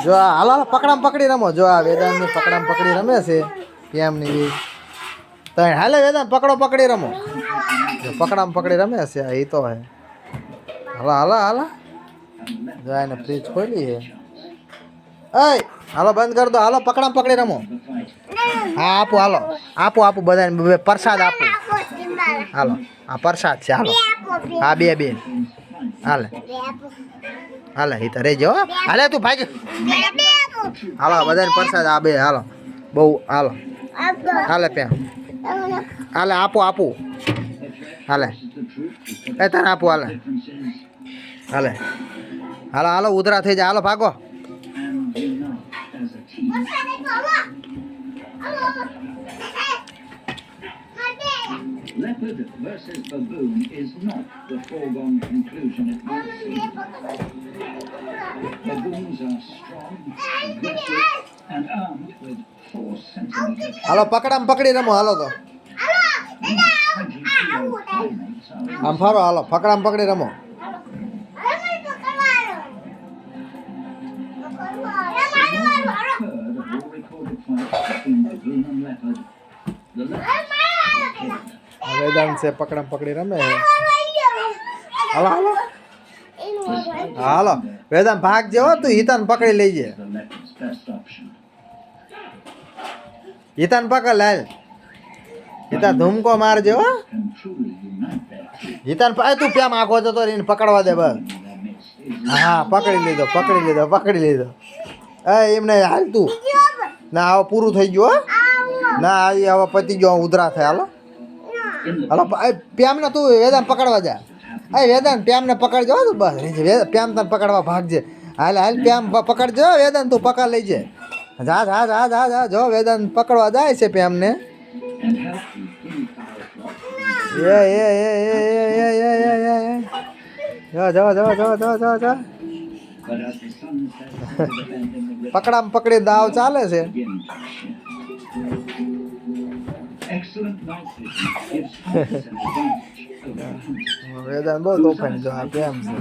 જો આ હાલો હાલો પકડામ પકડી રમો જો આ વેદાંતની પકડામ પકડી રમે છે કેમની તો હાલે વેદાંત પકડો પકડી રમો જો પકડામ પકડી રમે છે એ તો હે હાલો હાલો હાલો જો એને ફ્રીજ ખોલી હે એ હાલો બંધ કર દો હાલો પકડામ પકડી રમો હા આપો હાલો આપો આપો બધાને પ્રસાદ આપો હાલો આ પ્રસાદ છે હાલો હા બે બે હાલે હાલે એ તો રહેજો હાલે તું ભાઈ હાલો બધાને પ્રસાદ આ બે હાલો બહુ હાલો હાલે પ્યા હાલે આપો આપો હાલે એ તને આપો હાલે હાલે હાલો હાલો ઉધરા થઈ જાય હાલો ભાગો Leopard versus baboon is not the foregone conclusion it might seem. Baboons are strong, aggressive, and armed with 4 centimeter હાલો પકડામ પકડી રમો હાલો તો આમ ફારો હાલો પકડામ પકડી રમો વેદાંત છે પકડામ પકડી રમે હાલો હાલો હાલો વેદાંત ભાગ જેવો તું હિતાન પકડી લેજે હિતાન પકડ લાલ હિતા ધૂમકો મારજો હિતાન તું પ્યામ આખો જતો એને પકડવા દે બસ હા પકડી લીધો પકડી લીધો પકડી લીધો એમને હાલ તું ના હવે પૂરું થઈ ગયું ના આવી હવે પતી ગયો ઉધરા થાય હાલો હાલો પ્યામને તું વેદાંત પકડવા જા વેદાંત પ્યામને પકડજો તું બસ પ્યામ તને પકડવા ભાગજે હાલ હાલ પ્યામ પકડજો વેદાંત તું પકડ લેજે જા જા જા જા જા જો વેદાંત પકડવા જાય છે પ્યામને પકડામ પકડી દાવ ચાલે છે વેદાંત બહુ તોફાની જો આ પ્રેમ છે